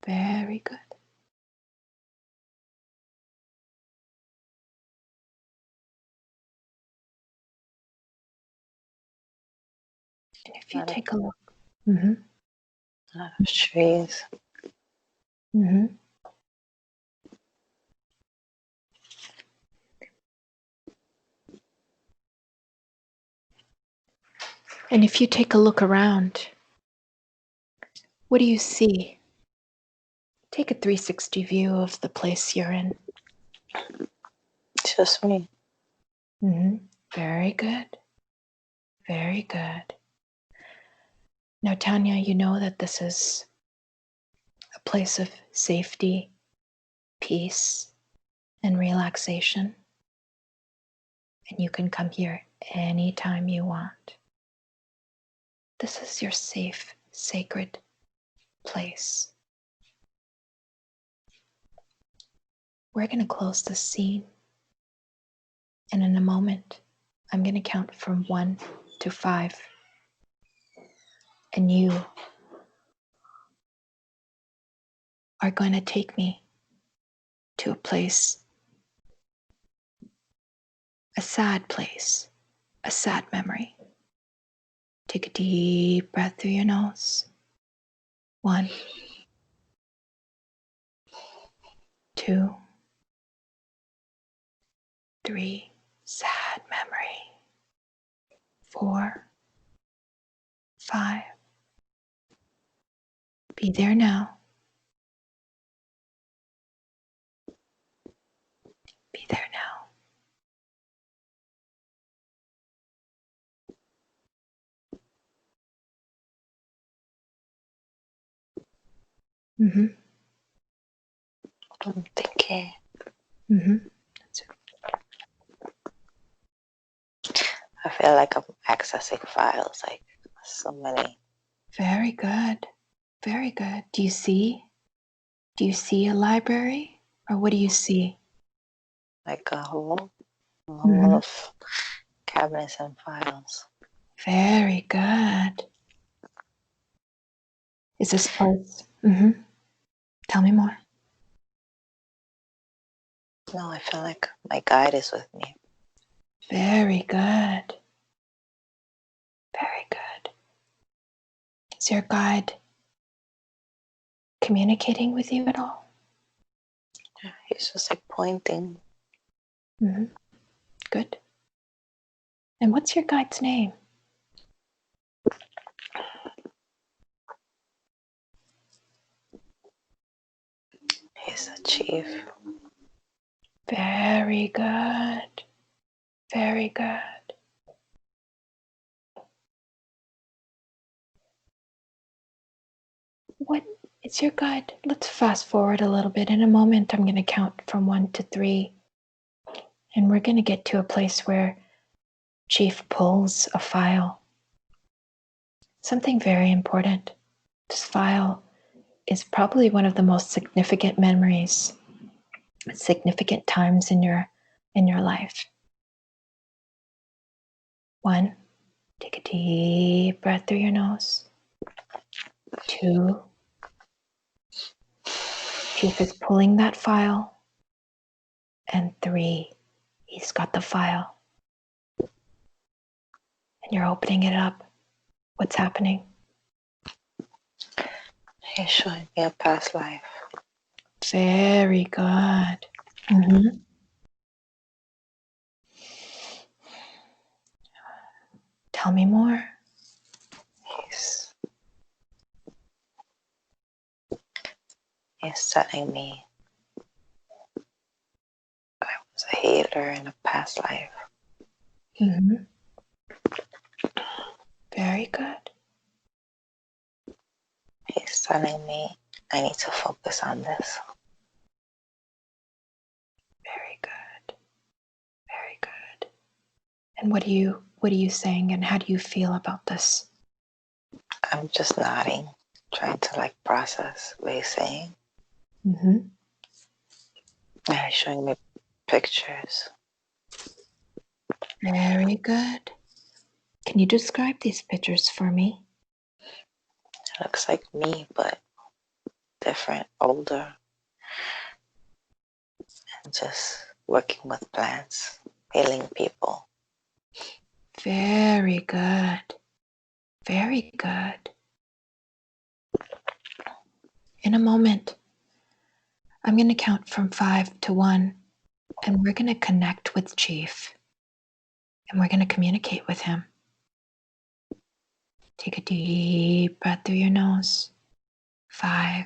Very good. And if you take a look. Mm-hmm. A lot of trees. Mm-hmm. And if you take a look around, what do you see? Take a 360 view of the place you're in. Just me. Mm-hmm. Very good. Very good. Now, Tania, you know that this is a place of safety, peace, and relaxation. And you can come here anytime you want. This is your safe, sacred place. We're going to close this scene. And in a moment, I'm going to count from 1 to 5. And you are going to take me to a place, a sad place, a sad memory. Take a deep breath through your nose. 1, 2, 3, sad memory. 4, 5. Be there now. Be there now. Mm-hmm. I'm thinking. Mm-hmm. That's it. I feel like I'm accessing files, like so many. Very good. Very good. Do you see a library, or what do you see? Like a whole Mm-hmm. of cabinets and files. Very good. Is this place? Mm-hmm. Tell me more. No, I feel like my guide is with me. Very good. Very good. Is your guide communicating with you at all? Yeah, he's just like pointing. Mm-hmm. Good. And what's your guide's name? He's a chief. Very good. Very good. What is your guide? Let's fast forward a little bit. In a moment, I'm going to count from 1 to 3. And we're going to get to a place where Chief pulls a file. Something very important. This file is probably one of the most significant memories, significant times in your life. 1, take a deep breath through your nose. 2, Chief is pulling that file. And 3, he's got the file. And you're opening it up. What's happening? He's showing me a past life. Very good. Mm-hmm. Tell me more. He's telling me I was a healer in a past life. Mm-hmm. Very good. He's telling me I need to focus on this. Very good. Very good. And what are you saying, and how do you feel about this? I'm just nodding, trying to like process what he's saying. Mm-hmm. And he's showing me pictures. Very good. Can you describe these pictures for me? It looks like me, but different, older, and just working with plants, healing people. Very good. Very good. In a moment, I'm going to count from 5 to 1, and we're going to connect with Chief, and we're going to communicate with him. Take a deep breath through your nose. 5,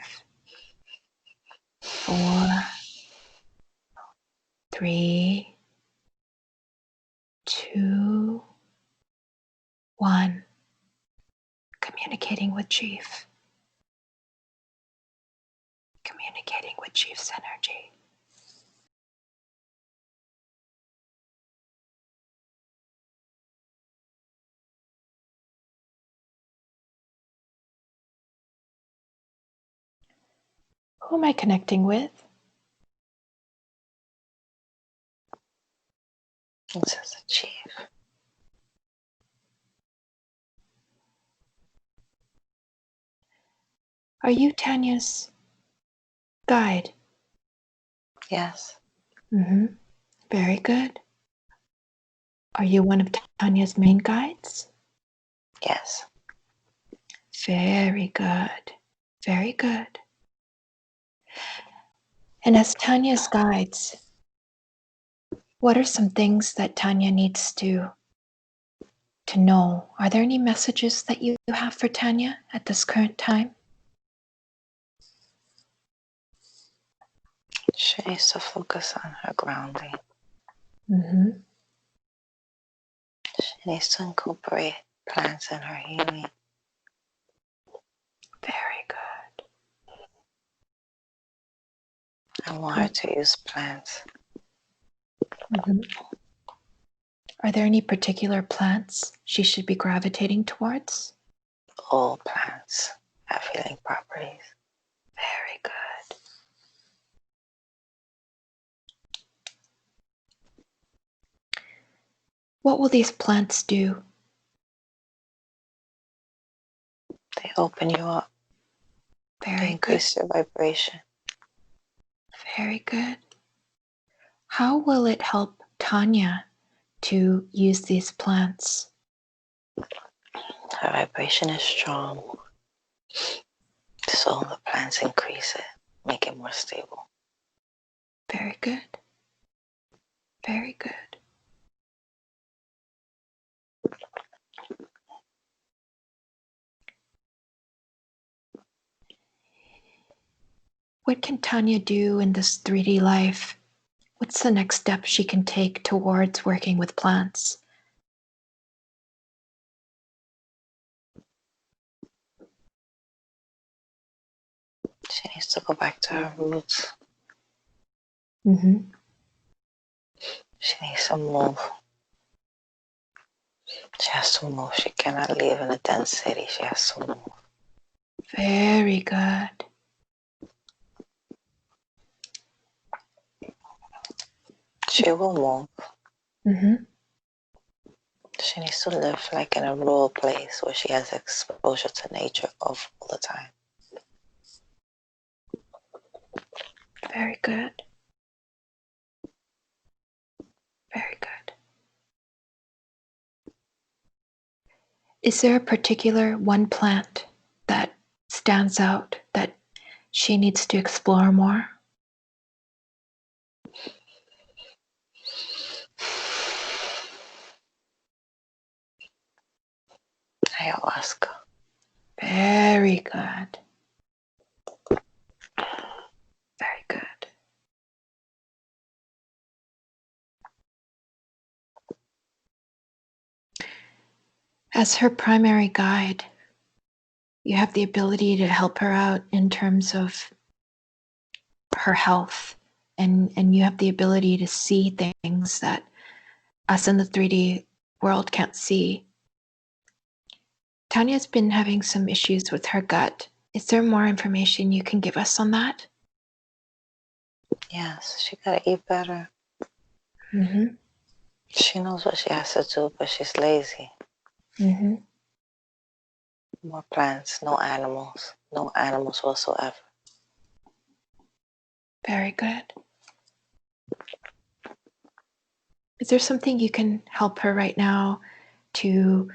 4, 3, 2, 1. Communicating with Chief. Communicating with Chief's energy. Who am I connecting with? This is the Chief. Are you Tania's guide? Yes. Very good. Are you one of Tania's main guides? Yes. Very good. Very good. And as Tania's guides, what are some things that Tania needs to know? Are there any messages that you have for Tania at this current time? She needs to focus on her grounding. She needs to incorporate plants in her healing. Very good. I want her to use plants. Are there any particular plants she should be gravitating towards? All plants have healing properties. Very good. What will these plants do? They open you up. They Very increase your vibration. Very good. How will it help Tania to use these plants? Her vibration is strong. So the plants increase it, make it more stable. Very good. Very good. What can Tania do in this 3D life? What's the next step she can take towards working with plants? She needs to go back to her roots. She needs to move. She has to move. She cannot live in a dense city. She has to move. Very good. She will move. She needs to live like in a rural place where she has exposure to nature all the time. Very good. Very good. Is there a particular one plant that stands out that she needs to explore more? Ayahuasca. Very good. Very good. As her primary guide, you have the ability to help her out in terms of her health, and you have the ability to see things that us in the 3D world can't see. Tania's been having some issues with her gut. Is there more information you can give us on that? Yes, she gotta eat better. She knows what she has to do, but she's lazy. More plants, no animals whatsoever. Very good. Is there something you can help her right now to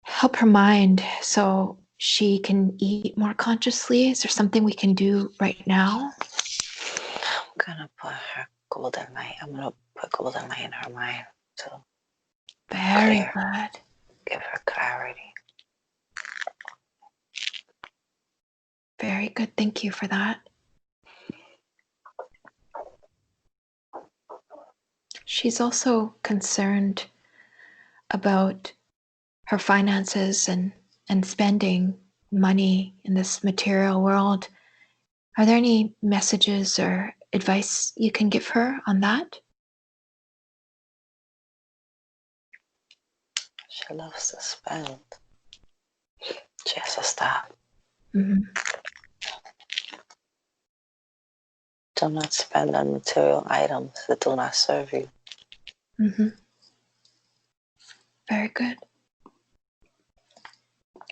help her mind so she can eat more consciously? Is there something we can do right now? I'm gonna put her golden light. I'm gonna put golden light in her mind to Very good. give her clarity. Very good. Thank you for that. She's also concerned about her finances and spending money in this material world. Are there any messages or advice you can give her on that? She loves to spend. She has to stop. Mm-hmm. Do not spend on material items that do not serve you. Mm-hmm. Very good.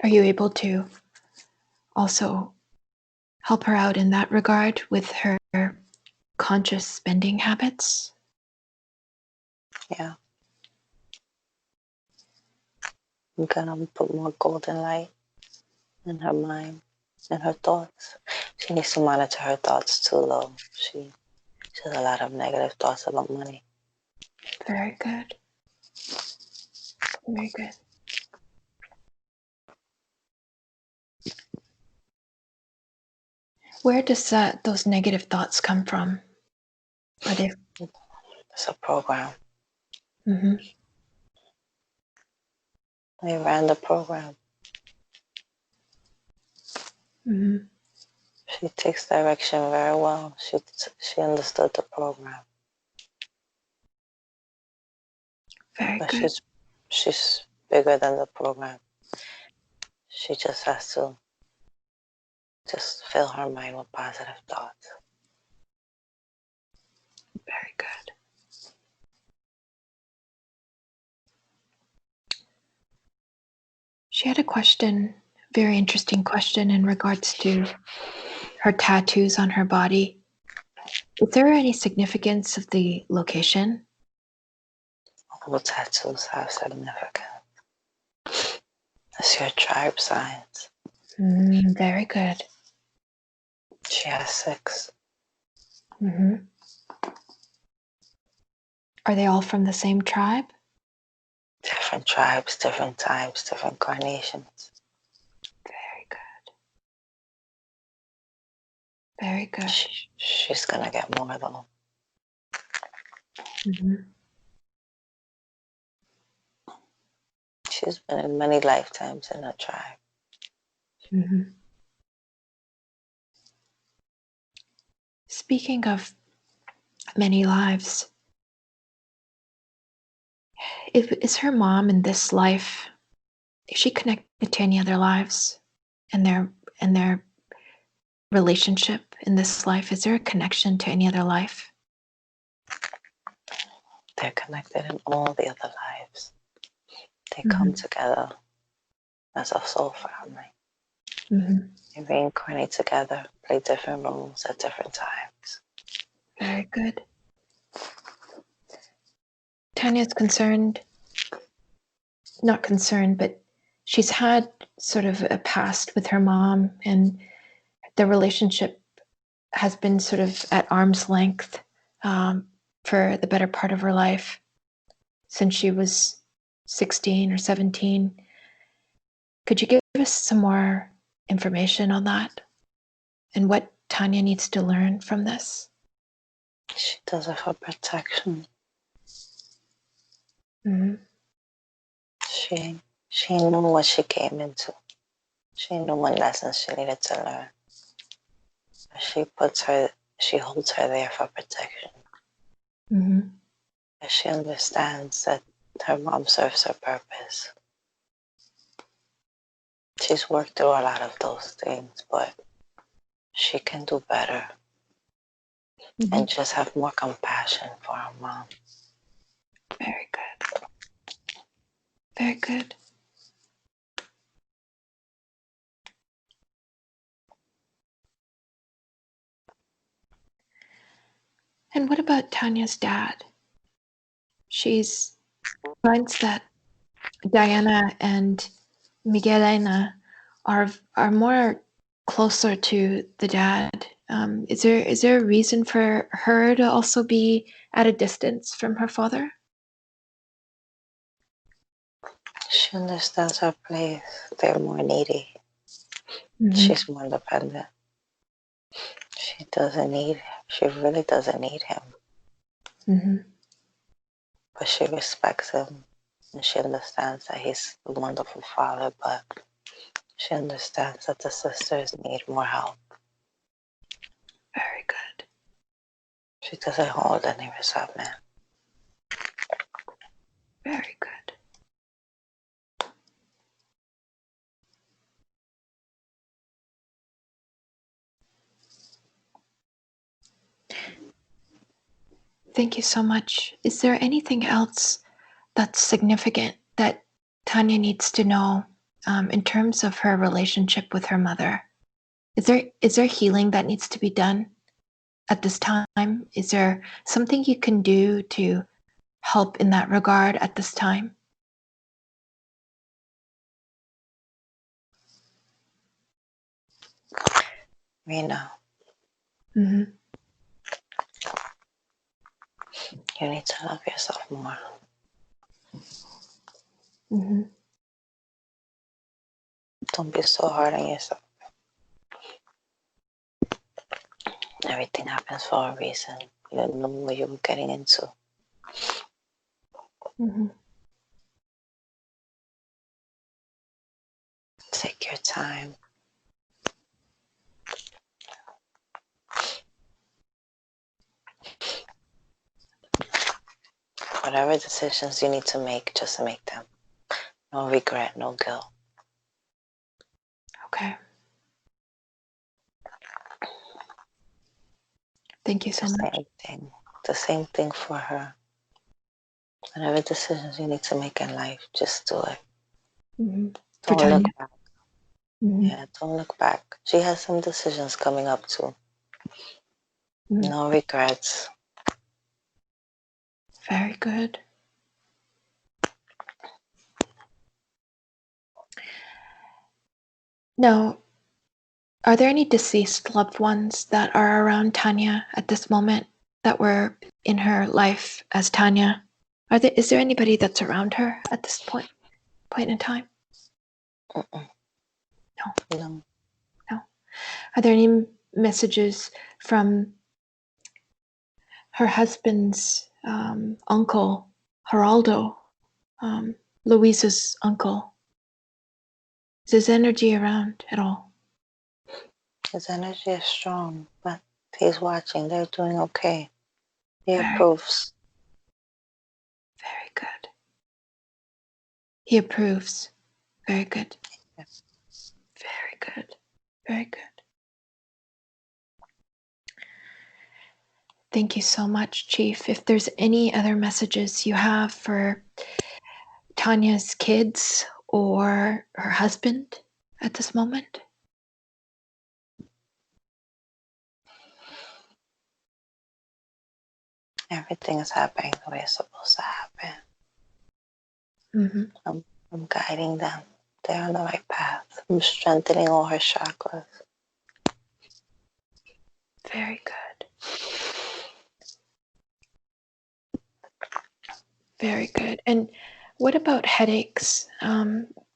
Are you able to also help her out in that regard with her conscious spending habits? Yeah. I'm gonna put more golden light in her mind and her thoughts. She needs to monitor her thoughts too, though. She has a lot of negative thoughts about money. Very good. Very good. Where does those negative thoughts come from? Are they? It's a program. Mm-hmm. They ran the program. Mm-hmm. She takes direction very well. She understood the program. Very But good. she's bigger than the program. She just has to just fill her mind with positive thoughts. Very good. She had a question, very interesting question in regards to her tattoos on her body. Is there any significance of the location? All tattoos have significance. It's your tribe signs. Very good. She has 6. Mm-hmm. Are they all from the same tribe? Different tribes, different times, different carnations. Very good. Very good. She's gonna get more though. Mm-hmm. She's been in many lifetimes in her tribe. Mm-hmm. Speaking of many lives, is her mom in this life? Is she connected to any other lives, and their relationship in this life? Is there a connection to any other life? They're connected in all the other lives. They Mm-hmm. come together as a soul family. Mm-hmm. They reincarnate together, play different roles at different times. Very good. Tanya's concerned, not concerned, but she's had sort of a past with her mom, and the relationship has been sort of at arm's length for the better part of her life since she was 16 or 17. Could you give us some more information on that and what Tanya needs to learn from this? She does it for protection. Mm-hmm. She knew what she came into. She knew what lessons she needed to learn. She holds her there for protection. Mm-hmm. She understands that her mom serves her purpose. She's worked through a lot of those things, but she can do better. Mm-hmm. And just have more compassion for her mom. Very good. Very good. And what about Tanya's dad? She's finds that Diana and Miguelina are more closer to the dad. Is there a reason for her to also be at a distance from her father? She understands her place. They're more needy. Mm-hmm. She's more independent. She doesn't need him. She really doesn't need him. Mm-hmm. But she respects him. And she understands that he's a wonderful father, but she understands that the sisters need more help. Very good. She doesn't hold any resentment. Very good. Thank you so much. Is there anything else that's significant that Tanya needs to know in terms of her relationship with her mother? Is there healing that needs to be done at this time? Is there something you can do to help in that regard at this time? Rena, Mm-hmm. you need to love yourself more. Mm-hmm. Don't be so hard on yourself. Everything happens for a reason. You didn't know what you were getting into. Mm-hmm. Take your time. Whatever decisions you need to make, just make them. No regret, no guilt. Okay. Thank you so much. Same thing. The same thing for her. Whatever decisions you need to make in life, just do it. Mm-hmm. For Don't look Tanya. back. Mm-hmm. Yeah, don't look back. She has some decisions coming up too. Mm-hmm. No regrets. Very good. Now, are there any deceased loved ones that are around Tanya at this moment that were in her life as Tanya? Is there anybody that's around her at this point in time? Mm-mm. No. No. Are there any messages from her husband's uncle, Geraldo, Louisa's uncle? Is his energy around at all? His energy is strong, but he's watching. They're doing okay. He Very, approves. very good. He approves. Very good. Yes. Very good. Very good. Thank you so much, Chief. If there's any other messages you have for Tanya's kids or her husband at this moment? Everything is happening the way it's supposed to happen. Mm-hmm. I'm guiding them. They're on the right path. I'm strengthening all her chakras. Very good. Very good. And what about headaches?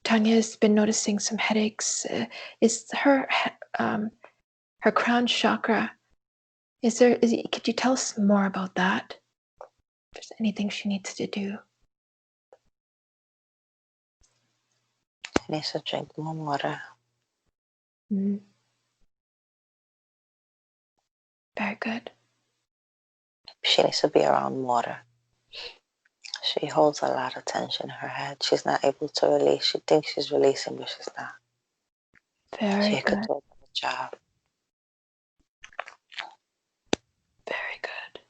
Tanya's been noticing some headaches. Is her crown chakra? Could you tell us more about that? If there's anything she needs to do. She needs to drink more water. Mm-hmm. Very good. She needs to be around water. She holds a lot of tension in her head. She's not able to release. She thinks she's releasing, but she's not. Very She could good. do a better job. Very good.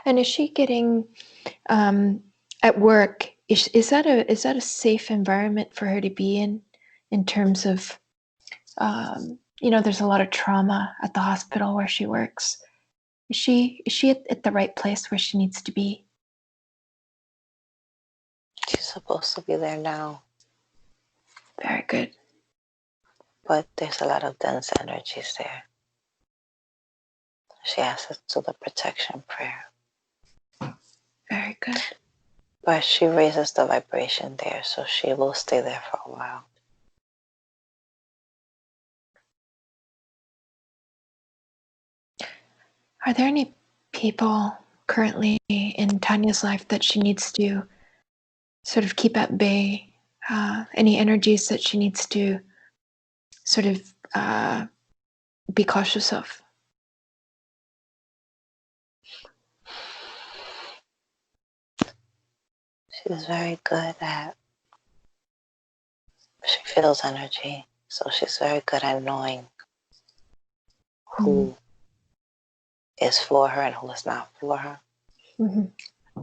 And is she getting at work? Is that a safe environment for her to be in terms of there's a lot of trauma at the hospital where she works. Is she at the right place where she needs to be? She's supposed to be there now, Very good. but there's a lot of dense energies there. She has to do the protection prayer. Very good. But she raises the vibration there, so she will stay there for a while. Are there any people currently in Tania's life that she needs to sort of keep at bay? Any energies that she needs to sort of be cautious of? She's very good at, she feels energy, so she's very good at knowing who is for her and who is not for her.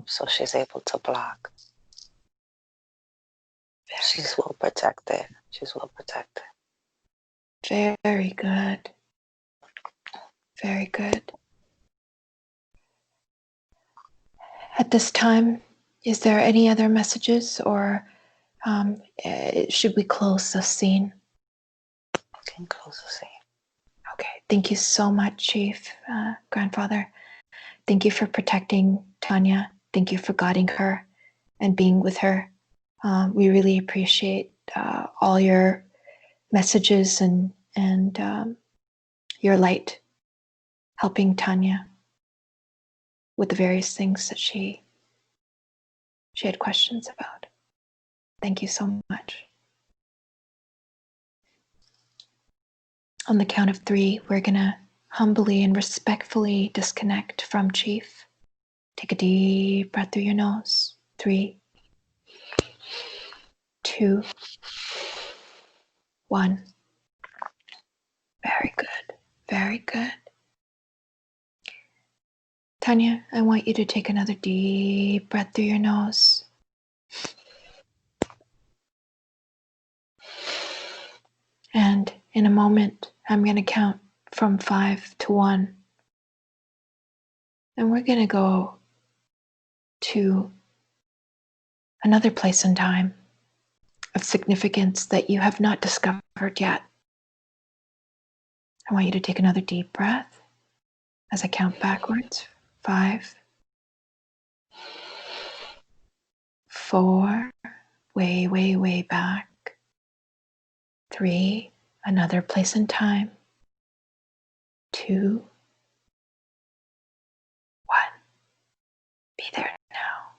So she's able to block. She's well protected. She's well protected. Very good. Very good. At this time, is there any other messages, or should we close the scene? We can close the scene. Okay. Thank you so much, Chief, Grandfather. Thank you for protecting Tania. Thank you for guiding her and being with her. We really appreciate all your messages and your light helping Tania with the various things that she had questions about. Thank you so much. On the count of 3, we're gonna humbly and respectfully disconnect from Chief. Take a deep breath through your nose. 3, 2, 1. Very good. Very good. Tania, I want you to take another deep breath through your nose. And in a moment, I'm going to count from 5 to 1. And we're going to go to another place and time of significance that you have not discovered yet. I want you to take another deep breath as I count backwards. 5, 4, way, way, way back. 3, another place and time. 2, 1. Be there now.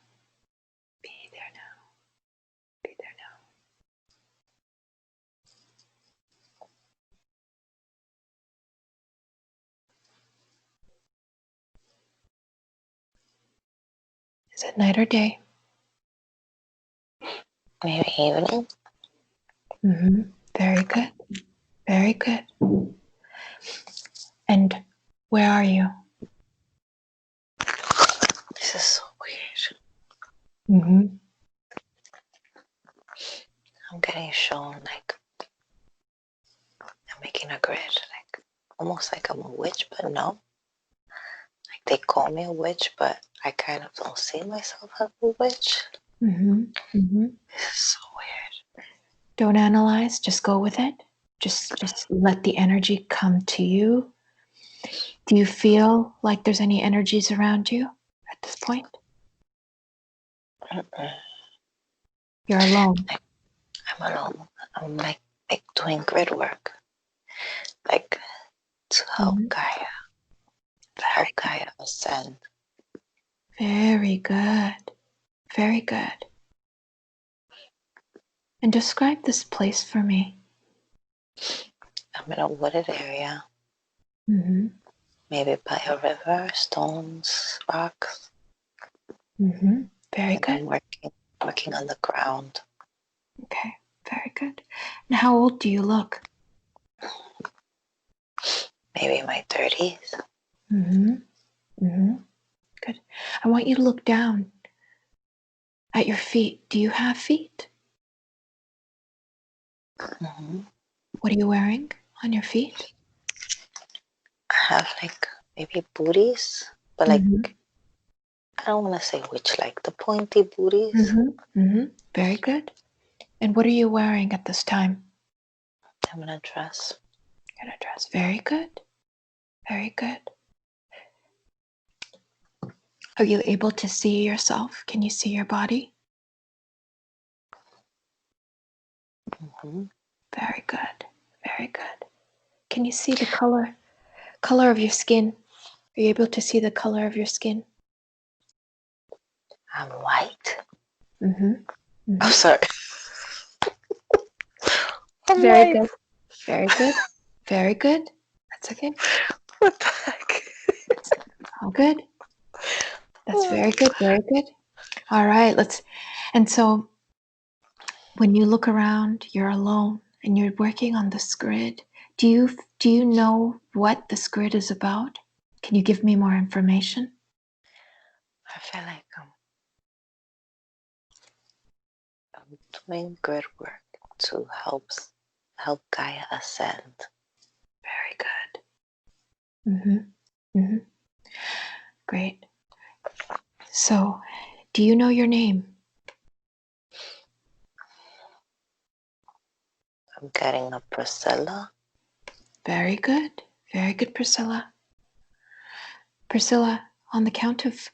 Be there now. Be there now. Is it night or day? Maybe evening. Very good. Very good. And where are you? This is so weird. I'm getting shown like I'm making a grid, like almost like I'm a witch, but no. Like they call me a witch, but I kind of don't see myself as a witch. This is so weird. Don't analyze, just go with it. Just let the energy come to you. Do you feel like there's any energies around you at this point? You're alone. I'm alone. I'm like doing grid work, like to help Gaia, ascend. Very good. Very good. And describe this place for me. I'm in a wooded area. Maybe by a river, stones, rocks. Very good. I'm working on the ground. Okay, very good. And how old do you look? Maybe in my 30s. Good. I want you to look down at your feet. Do you have feet? What are you wearing on your feet? I have like maybe booties, but like I don't want to say which, like the pointy booties. Very good. And what are you wearing at this time? I'm in a dress. In a dress. Very good. Very good. Are you able to see yourself? Can you see your body? Very good. Very good. Can you see the color of your skin? Are you able to see the color of your skin? I'm white. Mm-hmm. I'm sorry. I'm Very white. good. Very good. Very good. That's okay. What the heck? All good. That's very good. Very good. All right. And so when you look around, you're alone and you're working on this grid. Do you know what this grid is about? Can you give me more information? I feel like I'm doing good work to help Gaia ascend. Very good. Great. So, do you know your name? I'm getting a Priscilla. Very good. Very good, Priscilla. Priscilla, on the count of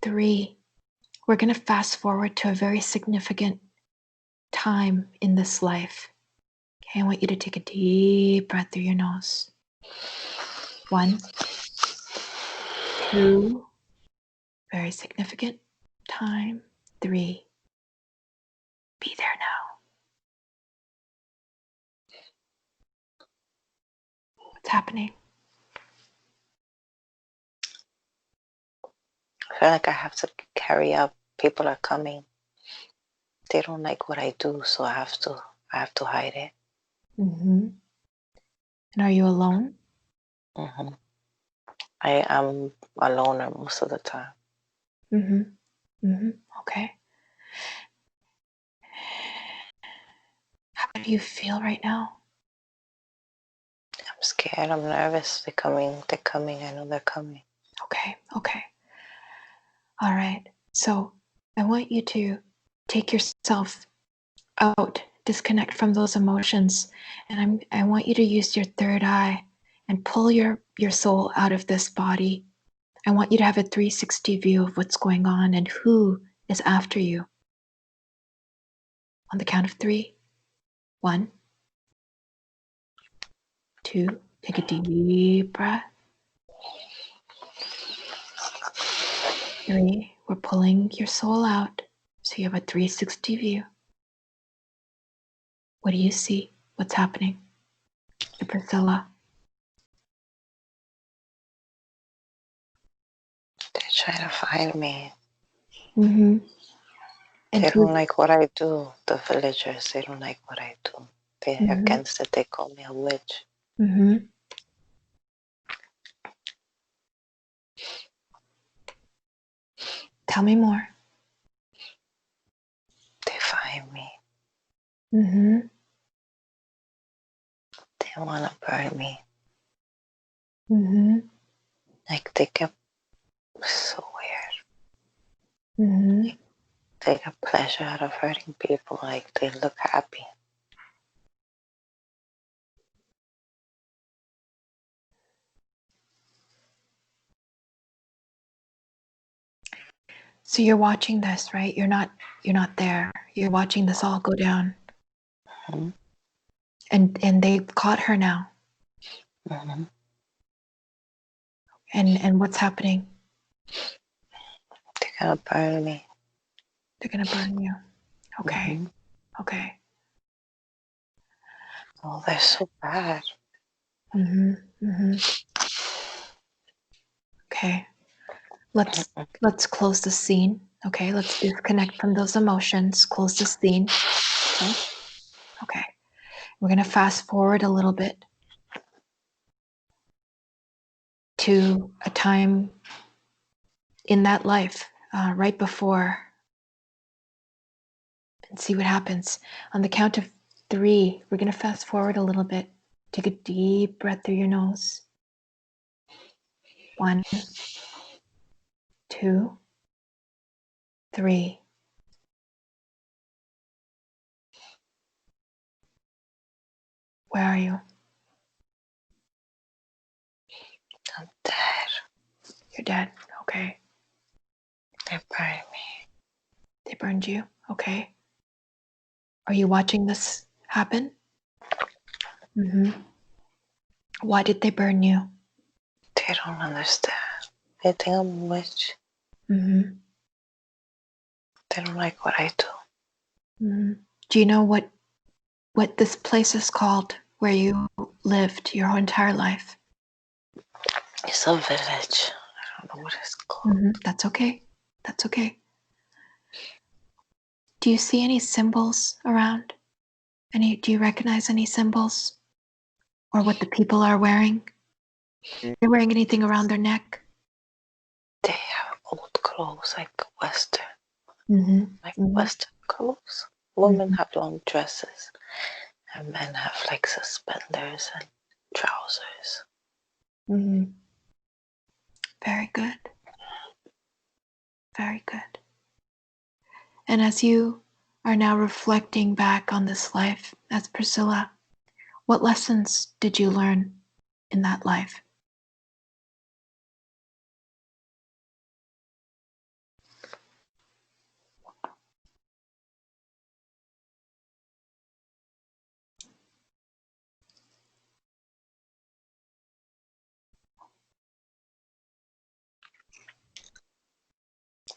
3, we're going to fast forward to a very significant time in this life. Okay, I want you to take a deep breath through your nose. 1, 2, very significant time. 3, be there now. What's happening? I feel like I have to carry up. People are coming. They don't like what I do, so I have to hide it. And are you alone? I am a loner most of the time. Okay. How do you feel right now? I'm scared. I'm nervous. They're coming. They're coming. I know they're coming. Okay. All right. So I want you to take yourself out, disconnect from those emotions, and I want you to use your third eye and pull your soul out of this body. I want you to have a 360 view of what's going on and who is after you. On the count of 3. 1, 2, take a deep breath. 3, we're pulling your soul out so you have a 360 view. What do you see? What's happening? The Priscilla. They're trying to find me. And They don't like what I do. The villagers, they don't like what I do. They're against it. They call me a witch. Tell me more. They find me. They want to burn me. Like they get so weird. Like, they get pleasure out of hurting people. Like they look happy. So you're watching this, right? You're not there. You're watching this all go down. And they've caught her now. And what's happening? They're gonna burn me. They're gonna burn you. Okay. Okay. Oh, they're so bad. Okay. Let's close the scene. Okay, let's disconnect from those emotions. Close the scene. Okay. We're gonna fast forward a little bit to a time in that life, right before, and see what happens. On the count of 3, we're gonna fast forward a little bit. Take a deep breath through your nose. 1, 2, 3. Where are you? I'm dead. You're dead. Okay. They buried me. They burned you. Okay. Are you watching this happen? Mm-hmm. Why did they burn you? They don't understand. They think I'm a witch. Mm-hmm. They don't like what I do. Mm-hmm. Do you know what this place is called where you lived your entire life? It's a village. I don't know what it's called. Mm-hmm. That's okay. That's okay. Do you see any symbols around? Do you recognize any symbols? Or what the people are wearing? They're wearing anything around their neck? They have old clothes, like Western. Mm-hmm. Like Mm-hmm. Western clothes. Women Mm-hmm. have long dresses. And men have like suspenders and trousers. Mm-hmm. Very good. Very good. And as you are now reflecting back on this life as Priscilla, what lessons did you learn in that life?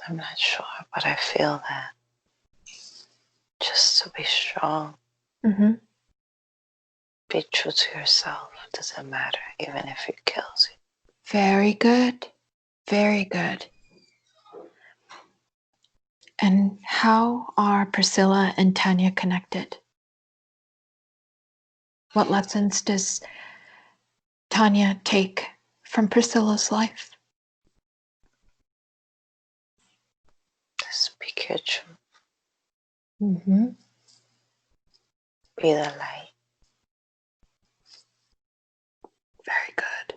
I'm not sure, but I feel that just to be strong, Mm-hmm. be true to yourself. Doesn't matter, even if it kills you. Very good. Very good. And how are Priscilla and Tania connected? What lessons does Tania take from Priscilla's life? Just speak your truth. Mm-hmm. Be the light. Very good.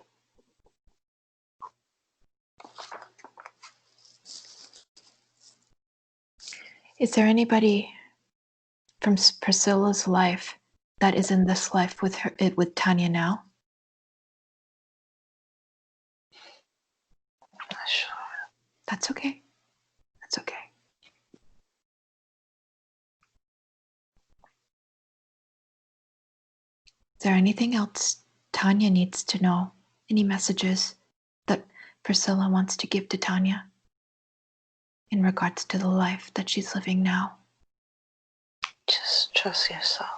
Is there anybody from Priscilla's life that is in this life with with Tania now? I'm not sure. That's okay. That's okay. Is there anything else Tania needs to know? Any messages that Priscilla wants to give to Tania in regards to the life that she's living now? Just trust yourself.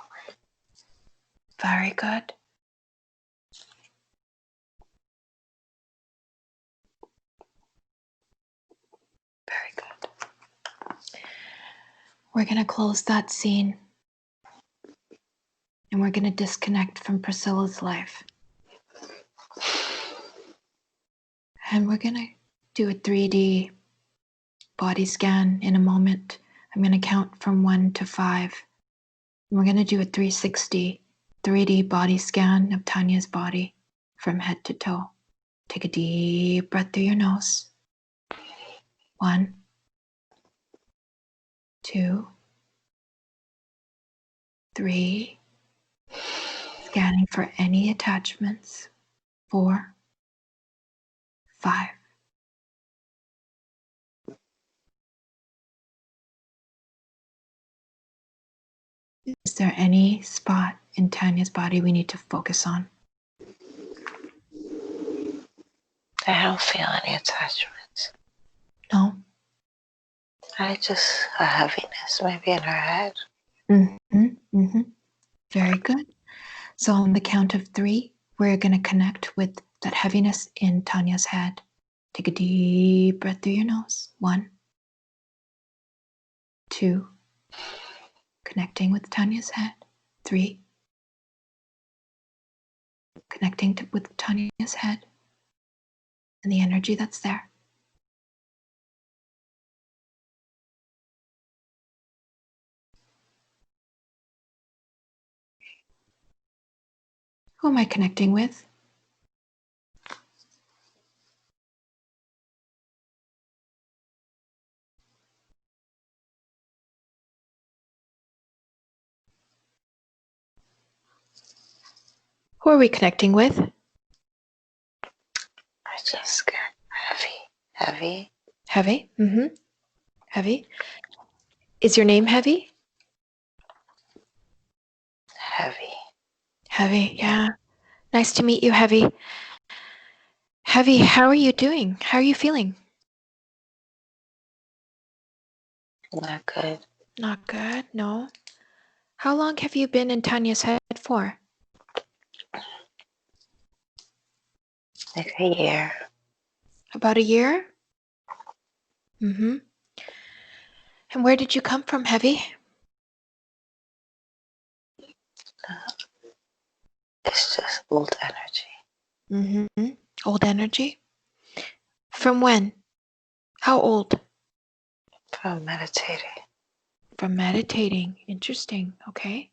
Very good. Very good. We're going to close that scene and we're going to disconnect from Priscilla's life. And we're going to do a 3D body scan in a moment. I'm going to count from 1 to 5. And we're going to do a 360 3D body scan of Tania's body from head to toe. Take a deep breath through your nose. 1, 2, 3. Scanning for any attachments. 4, 5. Is there any spot in Tania's body we need to focus on? I don't feel any attachments. No? I just a heaviness, maybe in her head. Mm-hmm. Mm-hmm. Very good. So on the count of 3, we're going to connect with that heaviness in Tania's head. Take a deep breath through your nose. 1, 2. Connecting with Tania's head. 3. Connecting with Tania's head and the energy that's there. Who am I connecting with? Who are we connecting with? I just get heavy. Heavy? Heavy? Mm-hmm. Heavy. Is your name Heavy? Heavy. Heavy, yeah. Nice to meet you, Heavy. Heavy, how are you doing? How are you feeling? Not good. Not good, no. How long have you been in Tania's head for? Like a year. About a year? Mm-hmm. And where did you come from, Heavy? It's just old energy. Mm-hmm. Old energy? From when? How old? From meditating. From meditating. Interesting. Okay.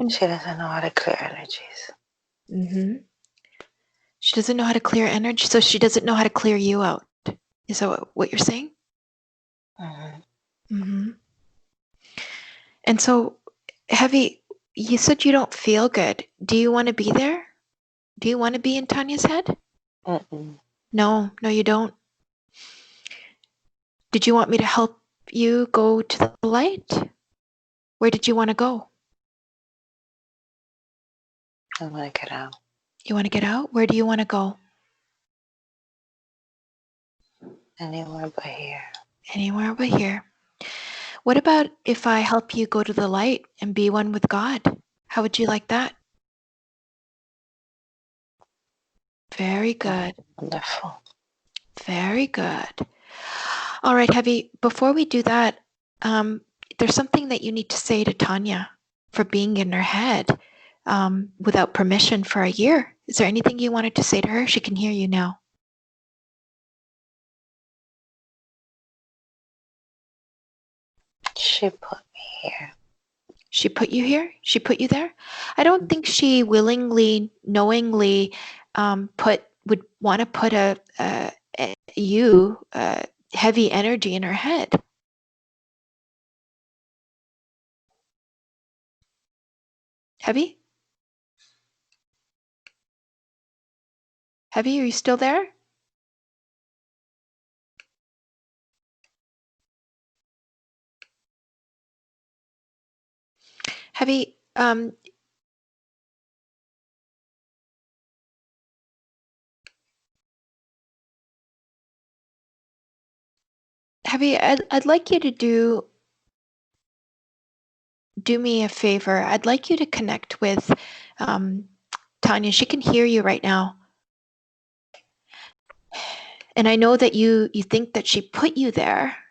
She doesn't know how to clear energies. Mm-hmm. She doesn't know how to clear energy, so she doesn't know how to clear you out. Is that what you're saying? Mm-hmm. Mm-hmm. And so, Heavy, you said you don't feel good. Do you want to be there? Do you want to be in Tania's head? Mm-mm. No, you don't. Did you want me to help you go to the light? Where did you want to go? I want to get out. You want to get out? Where do you want to go? Anywhere but here. Anywhere but here. What about if I help you go to the light and be one with God? How would you like that? Very good. Wonderful. Very good. All right, Heavy, before we do that, there's something that you need to say to Tania for being in her head without permission for a year. Is there anything you wanted to say to her? She can hear you now. She put me here. She put you here? She put you there? I don't think she willingly, knowingly would want to put a heavy energy in her head. Heavy? Heavy, are you still there? Heavy, Heavy, I'd like you to do me a favor. I'd like you to connect with Tania. She can hear you right now. And I know that you think that she put you there,